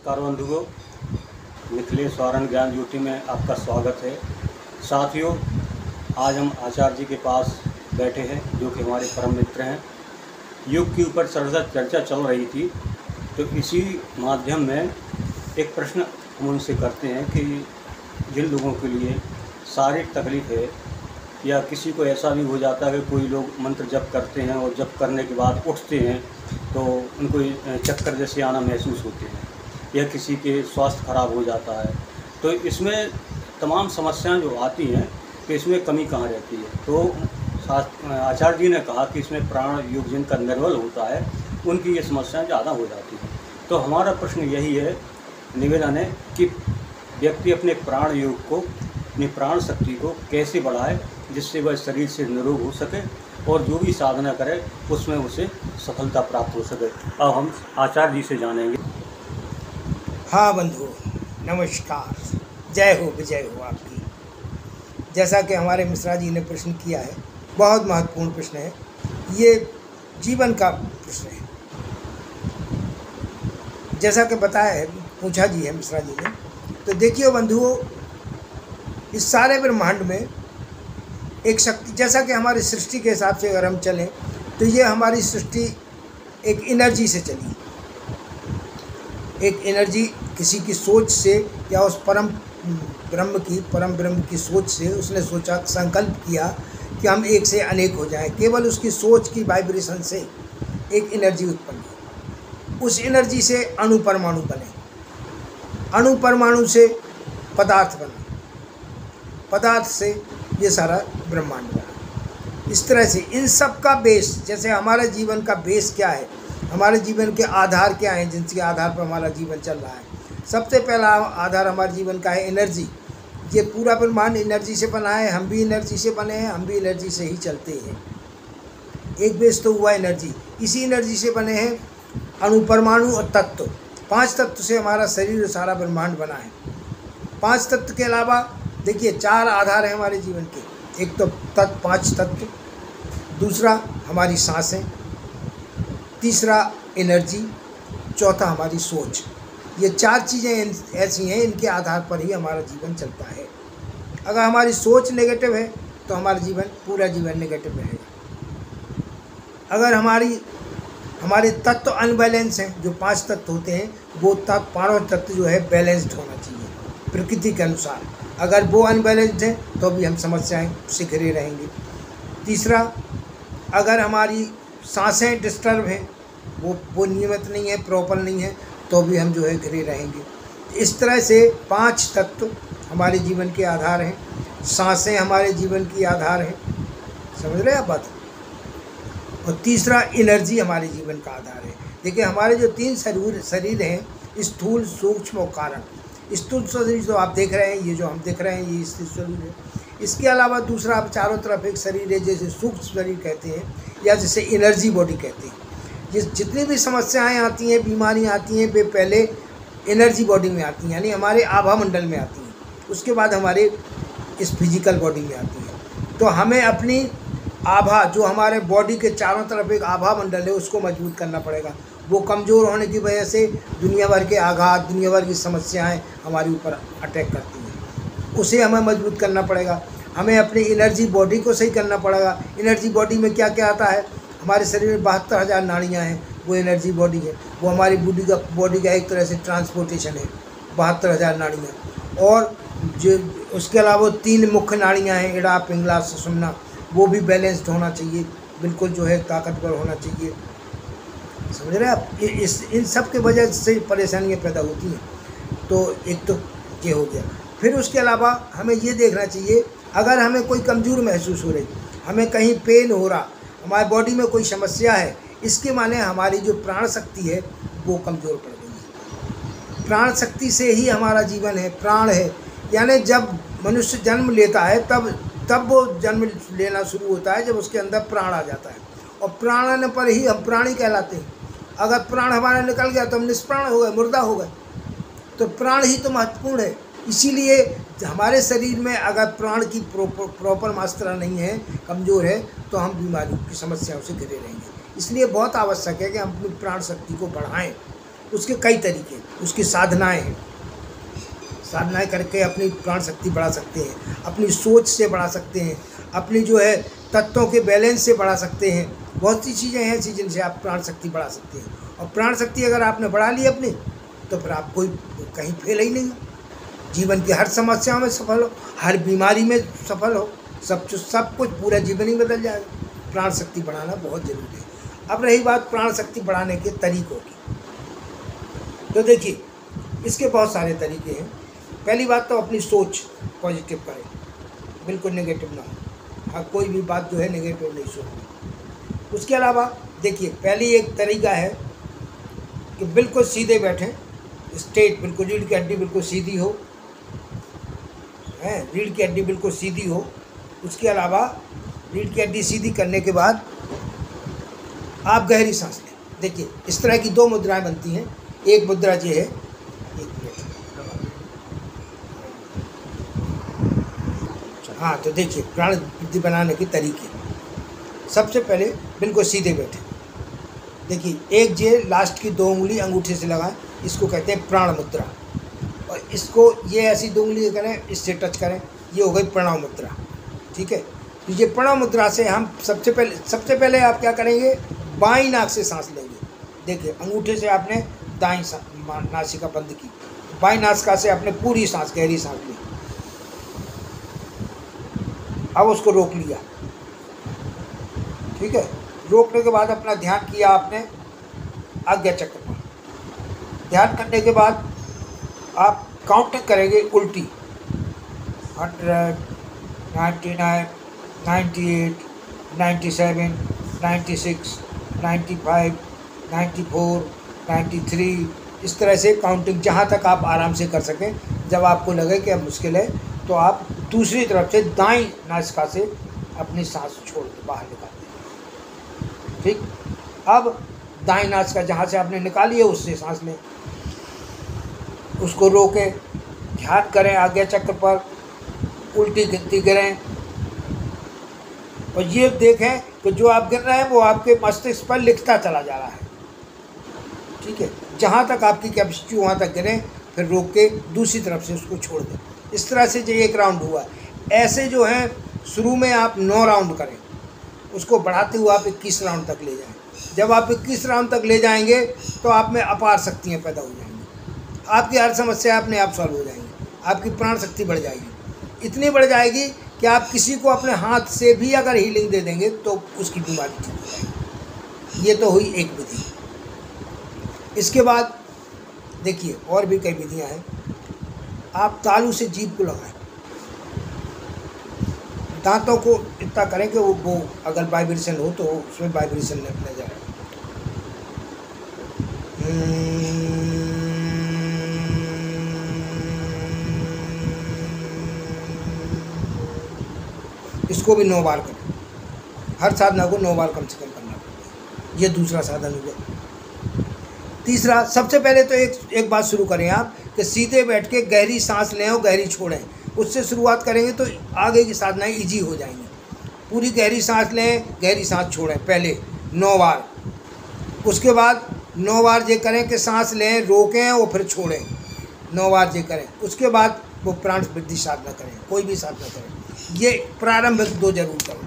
नमस्कार बंधुओं, मिथिलेश वारण ज्ञान ज्योति में आपका स्वागत है। साथियों, आज हम आचार्य जी के पास बैठे हैं जो कि हमारे परम मित्र हैं। योग के ऊपर चर्चा चल रही थी, तो इसी माध्यम में एक प्रश्न हम उनसे करते हैं कि जिन लोगों के लिए शारीरिक तकलीफ है या किसी को ऐसा भी हो जाता है कि कोई लोग मंत्र जप करते हैं और जप करने के बाद उठते हैं तो उनको चक्कर जैसे आना महसूस होते हैं या किसी के स्वास्थ्य खराब हो जाता है, तो इसमें तमाम समस्याएं जो आती हैं कि इसमें कमी कहाँ रहती है। तो आचार्य जी ने कहा कि इसमें प्राण योग जिनका निर्बल होता है उनकी ये समस्याएं ज़्यादा हो जाती हैं। तो हमारा प्रश्न यही है, निवेदन है कि व्यक्ति अपने प्राण योग को, अपनी प्राण शक्ति को कैसे बढ़ाए जिससे वह शरीर से निरोग हो सके और जो भी साधना करे उसमें उसे सफलता प्राप्त हो सके। अब हम आचार्य जी से जानेंगे। हाँ बंधुओं, नमस्कार, जय हो विजय हो आपकी। जैसा कि हमारे मिश्रा जी ने प्रश्न किया है, बहुत महत्वपूर्ण प्रश्न है, ये जीवन का प्रश्न है। जैसा कि बताया है, पूछा जी है मिश्रा जी ने, तो देखिए बंधुओं, इस सारे ब्रह्मांड में एक शक्ति, जैसा कि हमारी सृष्टि के हिसाब से अगर हम चलें तो ये हमारी सृष्टि एक एनर्जी से चली। एक एनर्जी किसी की सोच से या उस परम ब्रह्म की सोच से उसने सोचा, संकल्प किया कि हम एक से अनेक हो जाएं। केवल उसकी सोच की वाइब्रेशन से एक एनर्जी उत्पन्न हुई। उस एनर्जी से अणु परमाणु बने, अणु परमाणु से पदार्थ बना, पदार्थ से ये सारा ब्रह्मांड बना। इस तरह से इन सब का बेस, जैसे हमारे जीवन का बेस क्या है, हमारे जीवन के आधार क्या हैं जिनके आधार पर हमारा जीवन चल रहा है। सबसे पहला आधार हमारे जीवन का है एनर्जी। ये पूरा ब्रह्मांड एनर्जी से बना है, हम भी एनर्जी से बने हैं, हम भी एनर्जी से ही चलते हैं। एक बेस तो हुआ एनर्जी। इसी एनर्जी से बने हैं अणु, परमाणु और तत्व। 5 तत्व से हमारा शरीर और सारा ब्रह्मांड बना है। 5 तत्व के अलावा देखिए 4 आधार हैं हमारे जीवन के। एक तो 5 तत्व, दूसरा हमारी सांसें, तीसरा एनर्जी, चौथा हमारी सोच। ये 4 चीज़ें ऐसी हैं, इनके आधार पर ही हमारा जीवन चलता है। अगर हमारी सोच नेगेटिव है तो हमारा जीवन, पूरा जीवन नेगेटिव रहेगा। अगर हमारे तत्व अनबैलेंस हैं, जो 5 तत्व होते हैं, वो 5 तत्व जो है बैलेंस्ड होना चाहिए प्रकृति के अनुसार। अगर वो अनबैलेंस्ड है तो भी हम समस्याएं से घिरे रहेंगे। तीसरा, अगर हमारी सांसें डिस्टर्ब हैं, वो नियमित नहीं है, प्रॉपर नहीं है, तो भी हम जो है घिरे रहेंगे। इस तरह से 5 तत्व हमारे जीवन के आधार हैं। सांसें हमारे जीवन की आधार हैं, समझ रहे हैं आप बात। और तीसरा एनर्जी हमारे जीवन का आधार है। देखिए हमारे जो 3 शरीर हैं, स्थूल, सूक्ष्म और कारण। स्थूल शरीर जो आप देख रहे हैं, ये जो हम देख रहे हैं, ये स्थूल शरीर है। इसके अलावा दूसरा आप चारों तरफ एक शरीर है, जैसे सूक्ष्म शरीर कहते हैं या जैसे एनर्जी बॉडी कहते हैं। जितनी भी समस्याएं आती हैं, बीमारियां आती हैं, वे पहले एनर्जी बॉडी में आती हैं, यानी हमारे आभा मंडल में आती हैं। उसके बाद हमारे इस फिजिकल बॉडी में आती हैं। तो हमें अपनी आभा, जो हमारे बॉडी के चारों तरफ एक आभा मंडल है, उसको मजबूत करना पड़ेगा। वो कमज़ोर होने की वजह से दुनिया भर के आघात, दुनिया भर की समस्याएं हमारे ऊपर अटैक करती हैं। उसे हमें मजबूत करना पड़ेगा। हमें अपनी एनर्जी बॉडी को सही करना पड़ेगा। एनर्जी बॉडी में क्या क्या आता है, हमारे शरीर में 72,000 नाड़ियाँ हैं, वो एनर्जी बॉडी है। वो हमारी बॉडी का एक तरह से ट्रांसपोर्टेशन है, 72,000 नाड़ियाँ। और जो उसके अलावा 3 मुख्य नाड़ियाँ हैं, इड़ा, पिंगला, सुषुम्ना, वो भी बैलेंस्ड होना चाहिए, बिल्कुल जो है ताकतवर होना चाहिए। समझ रहे हैं आप। इन सब के वजह से परेशानियाँ पैदा होती हैं। तो एक तो ये हो गया। फिर उसके अलावा हमें ये देखना चाहिए, अगर हमें कोई कमज़ोर महसूस हो रही, हमें कहीं पेन हो रहा, हमारी बॉडी में कोई समस्या है, इसके माने हमारी जो प्राण शक्ति है वो कमज़ोर पड़ गई है। प्राण शक्ति से ही हमारा जीवन है, प्राण है। यानी जब मनुष्य जन्म लेता है तब वो जन्म लेना शुरू होता है, जब उसके अंदर प्राण आ जाता है। और प्राण आने पर ही हम प्राणी कहलाते हैं। अगर प्राण हमारा निकल गया तो हम निष्प्राण हो गए, मुर्दा हो गए। तो प्राण ही तो महत्वपूर्ण है। इसीलिए हमारे शरीर में अगर प्राण की प्रॉपर मात्रा नहीं है, कमज़ोर है, तो हम बीमारी की समस्याओं से घिरे रहेंगे। इसलिए बहुत आवश्यक है कि हम अपनी प्राण शक्ति को बढ़ाएं। उसके कई तरीके, उसकी साधनाएं हैं। साधनाएं करके अपनी प्राण शक्ति बढ़ा सकते हैं, अपनी सोच से बढ़ा सकते हैं, अपनी जो है तत्वों के बैलेंस से बढ़ा सकते हैं। बहुत सी चीज़ें हैं ऐसी जिनसे आप प्राण शक्ति बढ़ा सकते हैं। और प्राण शक्ति अगर आपने बढ़ा ली अपनी, तो फिर आप कोई कहीं फेल ही नहीं हो। जीवन की हर समस्याओं में सफल हो, हर बीमारी में सफल हो, सब कुछ पूरा जीवन ही बदल जाएगा। प्राण शक्ति बढ़ाना बहुत ज़रूरी है। अब रही बात प्राण शक्ति बढ़ाने के तरीकों की, तो देखिए इसके बहुत सारे तरीके हैं। पहली बात तो अपनी सोच पॉजिटिव करें, बिल्कुल नेगेटिव ना हो। हाँ, कोई भी बात जो है नेगेटिव नहीं सोचनी। उसके अलावा देखिए, पहली एक तरीका है कि बिल्कुल सीधे बैठें, स्ट्रेट, बिल्कुल रीढ़ की हड्डी बिल्कुल सीधी हो, रीढ़ की हड्डी बिल्कुल सीधी हो। उसके अलावा रीढ़ की हड्डी सीधी करने के बाद आप गहरी सांस लें। देखिए इस तरह की दो मुद्राएं बनती हैं। एक मुद्रा ये है, एक मिनट, हाँ, तो देखिए प्राण वृद्धि बनाने के तरीके। सबसे पहले बिल्कुल सीधे बैठे। देखिए एक जे लास्ट की 2 उंगली अंगूठे से लगाएं, इसको कहते हैं प्राण मुद्रा। और इसको ये ऐसी 2 उंगली करें, इससे टच करें, ये हो गई प्रणव मुद्रा। ठीक है, तो ये प्रणव मुद्रा से हम सबसे पहले आप क्या करेंगे, बाईं नाक से सांस लेंगे। देखिए अंगूठे से आपने दाईं नासिका बंद की, बाईं नासिका से आपने पूरी सांस, गहरी सांस ली। अब उसको रोक लिया। ठीक है, रोकने के बाद अपना ध्यान किया आपने आज्ञा चक्र पर। ध्यान करने के बाद आप काउंटिंग करेंगे उल्टी, 100, 99, 98, 97, 96, 95, 94, 93, इस तरह से काउंटिंग जहाँ तक आप आराम से कर सकें। जब आपको लगे कि अब मुश्किल है तो आप दूसरी तरफ से दाईं नासिका से अपनी सांस छोड़ के बाहर निकाल दें। ठीक, अब दाईं नासिका जहाँ से आपने निकाली है उससे सांस लें, उसको रोकें, ध्यान करें आज्ञा चक्र पर, उल्टी गिनती गिरें और ये देखें कि जो आप गिन रहे हैं वो आपके मस्तिष्क पर लिखता चला जा रहा है। ठीक है, जहाँ तक आपकी कैपेसिटी वहाँ तक गिरें, फिर रोक के दूसरी तरफ से उसको छोड़ दें। इस तरह से जो 1 राउंड हुआ, ऐसे जो है शुरू में आप 9 राउंड करें, उसको बढ़ाते हुए आप 21 राउंड तक ले जाएं। जब आप 21 राउंड तक ले जाएंगे तो आप में अपार शक्तियाँ पैदा हो जाएंगी, आपकी हर समस्या अपने आप सॉल्व हो जाएंगी, आपकी प्राण शक्ति बढ़ जाएगी। इतनी बढ़ जाएगी कि आप किसी को अपने हाथ से भी अगर हीलिंग दे देंगे तो उसकी बीमारी ठीक हो जाएगी। ये तो हुई एक विधि। इसके बाद देखिए और भी कई विधियाँ हैं। आप तालू से जीभ को लगाएं, दांतों को इतना करें कि वो अगर वाइब्रेशन हो तो उसमें वाइब्रेशन न जाए। इसको भी 9 बार करें। हर साधना को 9 बार कम से कम करना पड़ता है। ये दूसरा साधन हो गया। तीसरा, सबसे पहले तो एक बात शुरू करें आप कि सीधे बैठ के गहरी सांस लें और गहरी छोड़ें। उससे शुरुआत करेंगे तो आगे की साधनाएं इजी हो जाएंगी। पूरी गहरी सांस लें, गहरी सांस छोड़ें, पहले 9 बार। उसके बाद 9 बार ये करें कि सांस लें, रोकें और फिर छोड़ें, 9 बार ये करें। उसके बाद वो प्राण वृद्धि साधना करें, कोई भी साधना करें। ये प्रारंभिक 2 जरूर करें।